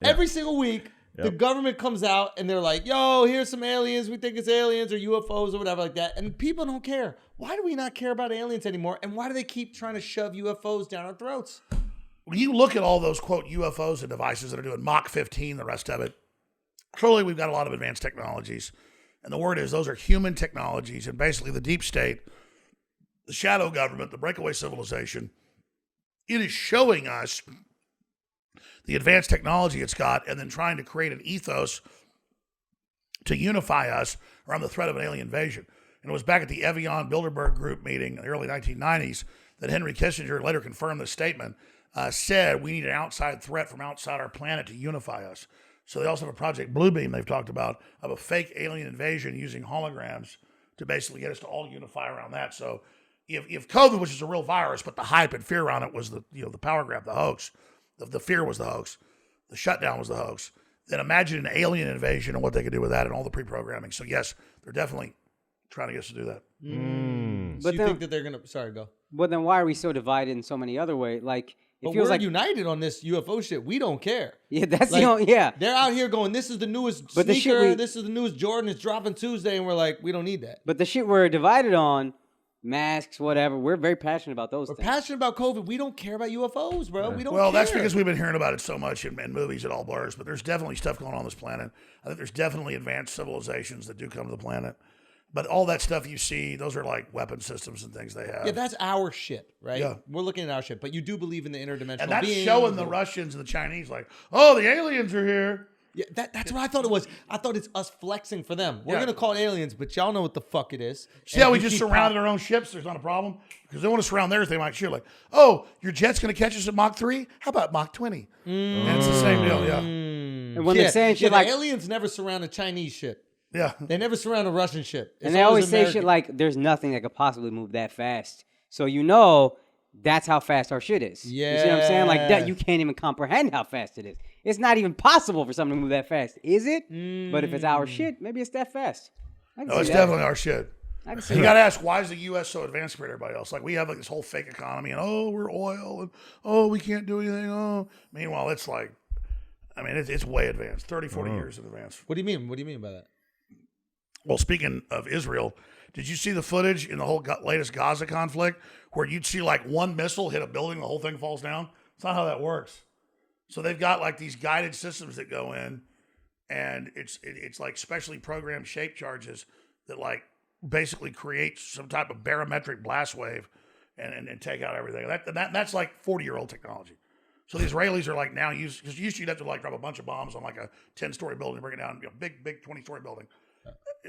Every single week, the government comes out and they're like, yo, here's some aliens. We think it's aliens or UFOs or whatever like that. And people don't care. Why do we not care about aliens anymore? And why do they keep trying to shove UFOs down our throats? When you look at all those, quote, UFOs and devices that are doing Mach 15, the rest of it, clearly we've got a lot of advanced technologies. And the word is those are human technologies. And basically the deep state, the shadow government, the breakaway civilization, it is showing us the advanced technology it's got and then trying to create an ethos to unify us around the threat of an alien invasion. And it was back at the Evian Bilderberg group meeting in the early 1990s that Henry Kissinger later confirmed this statement, said we need an outside threat from outside our planet to unify us. So they also have a Project Bluebeam they've talked about of a fake alien invasion using holograms to basically get us to all unify around that. So if COVID, which is a real virus, but the hype and fear around it was the power grab, the hoax, the fear was the hoax, the shutdown was the hoax, then imagine an alien invasion and what they could do with that and all the pre-programming. So yes, they're definitely trying to get us to do that. So you think that they're going to, sorry, go. But then why are we so divided in so many other ways? Like, But we're united on this UFO shit. We don't care. Yeah, that's the only, They're out here going, this is the newest sneaker, this is the newest Jordan, it's dropping Tuesday, and we're like, we don't need that. But the shit we're divided on, masks, whatever, we're very passionate about those things. We're passionate about COVID. We don't care about UFOs, bro. We don't care. Well, that's because we've been hearing about it so much in movies, it all blurs, but there's definitely stuff going on this planet. I think there's definitely advanced civilizations that do come to the planet. But all that stuff you see, those are like weapon systems and things they have. Yeah, that's our shit, right? Yeah. We're looking at our shit. But you do believe in the interdimensional and that's beings. showing the Russians and the Chinese like, oh, the aliens are here. Yeah, that's what I thought it was. I thought it's us flexing for them. We're going to call it aliens, but y'all know what the fuck it is. See how we just surrounded our own ships? There's not a problem. Because they want to surround theirs. They might shoot like, oh, your jet's going to catch us at Mach 3? How about Mach 20? And it's the same deal, yeah. And when they're saying shit like... aliens never surround a Chinese ship. Yeah. They never surround a Russian ship. And they always say shit like, there's nothing that could possibly move that fast. So that's how fast our shit is. Yeah. You see what I'm saying? Like that, you can't even comprehend how fast it is. It's not even possible for something to move that fast, is it? But if it's our shit, maybe it's that fast. No, it's definitely our shit. You got to ask, why is the U.S. so advanced compared to everybody else? Like, we have like this whole fake economy, and we're oil, and we can't do anything. Meanwhile, it's like, it's way advanced, 30, 40 years in advance. What do you mean? What do you mean by that? Well, speaking of Israel, did you see the footage in the whole latest Gaza conflict where you'd see like one missile hit a building, the whole thing falls down? It's not how that works. So they've got like these guided systems that go in, and it's like specially programmed shape charges that like basically create some type of barometric blast wave and take out everything. That's like 40-year-old technology. So the Israelis are like now because usually you'd have to like drop a bunch of bombs on like a 10-story building and bring it down, big 20-story building.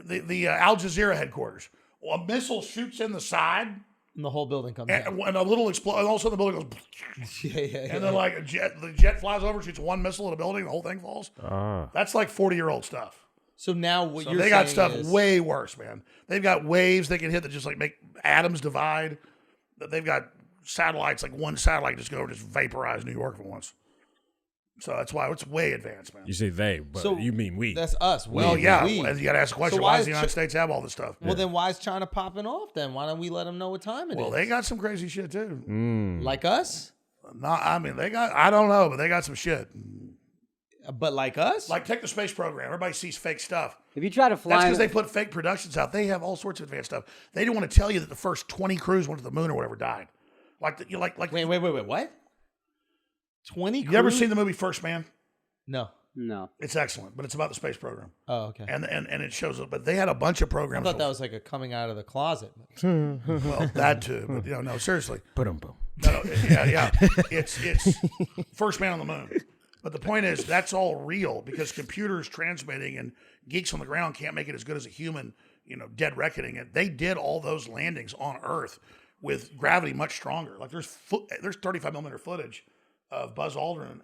The Al Jazeera headquarters. Well, a missile shoots in the side, and the whole building comes down. And a little explosion, and all of a sudden the building goes. And then like the jet flies over, shoots one missile at a building, the whole thing falls. That's like 40-year-old stuff. So now what you're saying they got stuff way worse, man. They've got waves they can hit that just like make atoms divide. They've got satellites, like one satellite just go over just vaporize New York for once. So that's why it's way advanced, man. You say they, but you mean we. That's us. Well, yeah. You got to ask the question, why does the United States have all this stuff? Well, then why is China popping off then? Why don't we let them know what time it is? Well, they got some crazy shit, too. Like us? No, they got, I don't know, but they got some shit. But like us? Like, take the space program. Everybody sees fake stuff. If you try to fly... That's because they put fake productions out. They have all sorts of advanced stuff. They didn't want to tell you that the first 20 crews went to the moon or whatever died. Wait, what? 20 crews? You ever seen the movie First Man? No. It's excellent, but it's about the space program. Oh, okay. And it shows up, but they had a bunch of programs. I thought that was like a coming out of the closet. Well, that too, but no, seriously. Boom. No, yeah. It's First Man on the Moon. But the point is, that's all real because computers transmitting and geeks on the ground can't make it as good as a human, dead reckoning. And they did all those landings on Earth with gravity much stronger. Like there's 35 millimeter footage of Buzz Aldrin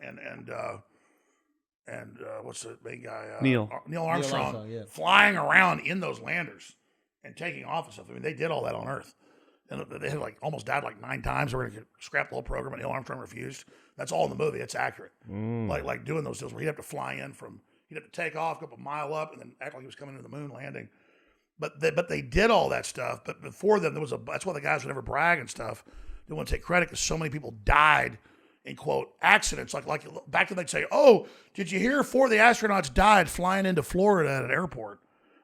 and what's the big guy? Neil Armstrong yeah. flying around in those landers and taking off and stuff. They did all that on Earth. And they had almost died 9 times. They were going to scrap the whole program, and Neil Armstrong refused. That's all in the movie. It's accurate. Like doing those deals where he'd have to fly in he'd have to take off, go up a mile up, and then act like he was coming into the moon landing. But they did all that stuff. But before then, that's why the guys would never brag and stuff. They want to take credit because so many people died in quote accidents. Like back then they'd say, "Oh, did you hear 4 of the astronauts died flying into Florida at an airport?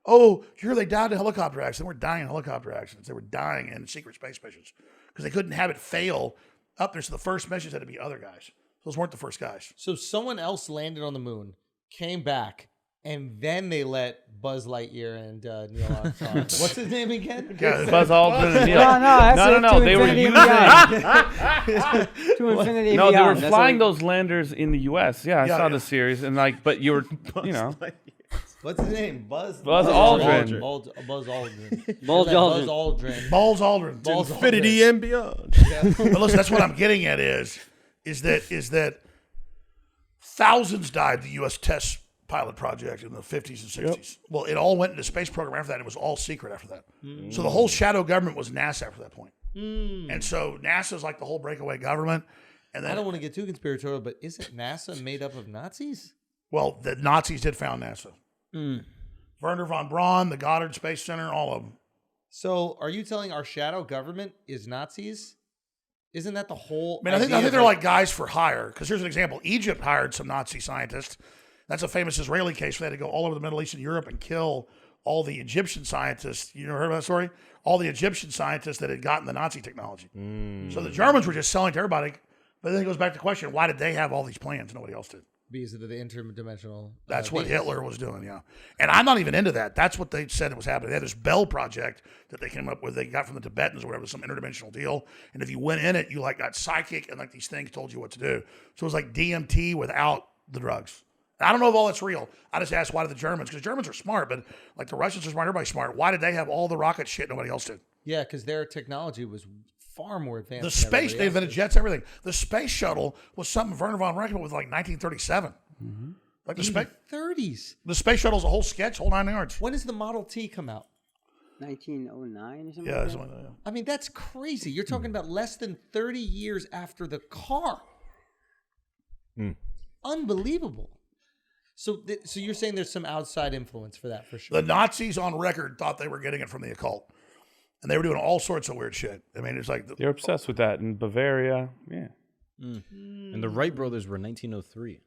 Oh, did you hear they died in a helicopter accident? They weren't dying in helicopter accidents. They were dying in secret space missions because they couldn't have it fail up there. So the first missions had to be other guys. Those weren't the first guys. So someone else landed on the moon, came back, and then they let Buzz Lightyear and Neil Armstrong. What's his name again? Yeah, Buzz Aldrin and Neil. No. They were using. To infinity No, they were beyond. That's flying what- those landers in the U.S. Yeah, I saw the series, and but you were, What's his name? Buzz Aldrin. Buzz Aldrin. Bulge Buzz Aldrin. Aldrin. Balls Aldrin. Balls Infinity and beyond. But listen, that's what I'm getting at is that thousands died in the U.S. test pilot project in the 50s and 60s. Yep. Well, it all went into the space program after that. It was all secret after that. So the whole shadow government was NASA after that point. And so NASA's like the whole breakaway government. And then I don't want to get too conspiratorial, but isn't NASA made up of Nazis? Well, the Nazis did found NASA. Werner von Braun, the Goddard Space Center, all of them. So are you telling our shadow government is Nazis? Isn't that the whole I think they're like guys for hire. Because here's an example. Egypt hired some Nazi scientists. That's a famous Israeli case where they had to go all over the Middle East and Europe and kill all the Egyptian scientists. You ever heard about that story? All the Egyptian scientists that had gotten the Nazi technology. So the Germans were just selling to everybody. But then it goes back to the question, why did they have all these plans? Nobody else did. Because of the interdimensional. That's what Hitler was doing, yeah. And I'm not even into that. That's what they said was happening. They had this Bell project that they came up with. They got from the Tibetans or whatever, some interdimensional deal. And if you went in it, you got psychic and these things told you what to do. So it was like DMT without the drugs. I don't know if all that's real. I just asked why did the Germans, because Germans are smart, but like the Russians are smart, everybody's smart. Why did they have all the rocket shit nobody else did? Yeah, because their technology was far more advanced. The space, they invented jets, everything. The space shuttle was something Werner von Braun was like 1937. Like the space 30s. The space shuttle's a whole sketch, whole 9 yards. When does the Model T come out? 1909 or something. Yeah, like something like that. I mean, that's crazy. You're talking about less than 30 years after the car. Unbelievable. So you're saying there's some outside influence for that, for sure. The Nazis on record thought they were getting it from the occult. And they were doing all sorts of weird shit. I mean, it's like... They're obsessed with that in Bavaria. Yeah. And the Wright brothers were 1903.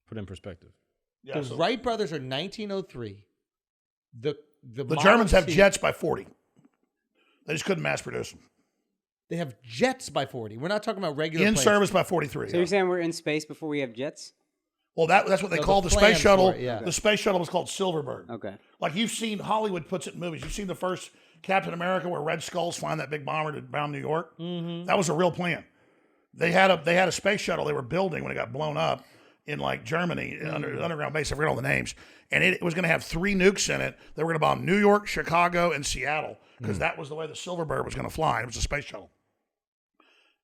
Put in perspective. Yeah, the Wright brothers are 1903. The Germans have jets by 40. They just couldn't mass produce them. They have jets by 40. We're not talking about regular In planes. service by 43. So you're saying we're in space before we have jets? Well, that's what they call the space plans shuttle. for it, yeah. The space shuttle was called Silverbird. Okay. Like you've seen, Hollywood puts it in movies. You've seen the first Captain America where Red Skull's flying that big bomber to bound New York. That was a real plan. They had a space shuttle they were building when it got blown up in like Germany, underground base. I forget all the names. And it was going to have 3 nukes in it. They were going to bomb New York, Chicago, and Seattle because that was the way the Silverbird was going to fly. It was a space shuttle.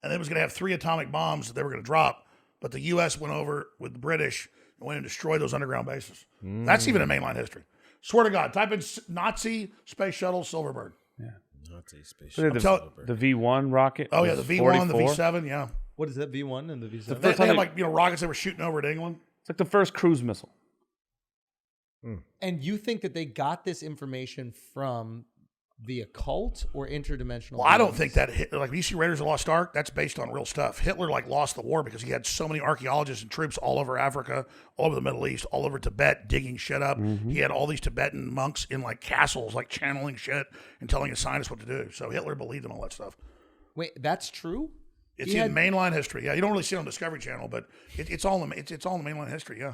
And it was going to have 3 atomic bombs that they were going to drop. But the U.S. went over with the British and went and destroyed those underground bases. That's even in mainline history. Swear to God, type in Nazi space shuttle Silverbird. Yeah. Nazi space The V1 rocket. Oh, yeah, the V1, 44. the V7, yeah. What is that, V1 and the V7? They had like rockets they were shooting over at England. It's like the first cruise missile. And you think that they got this information from the occult or interdimensional? Well, I don't think that like you see Raiders of the Lost Ark, that's based on real stuff. Hitler lost the war because he had so many archaeologists and troops all over Africa, all over the Middle East, all over Tibet digging shit up. He had all these Tibetan monks in like castles, like channeling shit and telling his scientists what to do. So Hitler believed in all that stuff. Wait, that's true? It's in mainline history. Yeah, you don't really see it on Discovery Channel, but it's all in the mainline history. Yeah.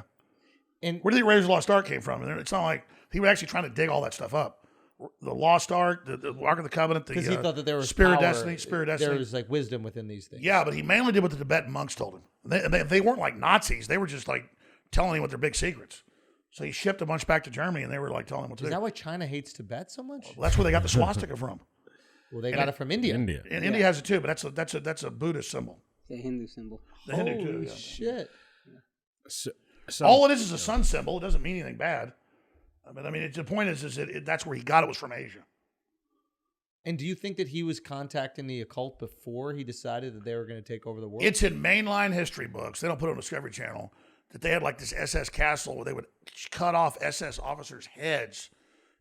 And where do you think Raiders of the Lost Ark came from? It's not like he was actually trying to dig all that stuff up. The Lost Ark, the Ark of the Covenant, because he thought that there was Spirit power, Destiny. There was like wisdom within these things. Yeah, but he mainly did what the Tibetan monks told him. They weren't like Nazis. They were just like telling him what their big secrets. So he shipped a bunch back to Germany, and they were like telling him what to do. Is that why China hates Tibet so much? Well, that's where they got the swastika from. Well, they got it from India. And India has it too, but that's a Buddhist symbol. It's a Hindu symbol. The Hindu too. Holy Yeah. shit! So, all it is a sun symbol. It doesn't mean anything bad. I mean, the point is that that's where he got it was from Asia. And do you think that he was contacting the occult before he decided that they were going to take over the world? It's in mainline history books. They don't put it on Discovery Channel. That they had like this SS castle where they would cut off SS officers' heads,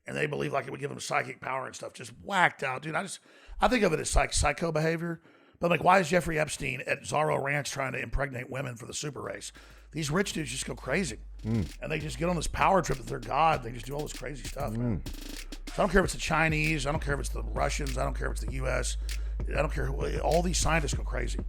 and they believed like it would give them psychic power and stuff. Just whacked out, dude. I think of it as psycho behavior. But like, why is Jeffrey Epstein at Zorro Ranch trying to impregnate women for the super race? These rich dudes just go crazy. And they just get on this power trip that they're God. They just do all this crazy stuff, man. So I don't care if it's the Chinese. I don't care if it's the Russians. I don't care if it's the U.S. I don't care who. All these scientists go crazy.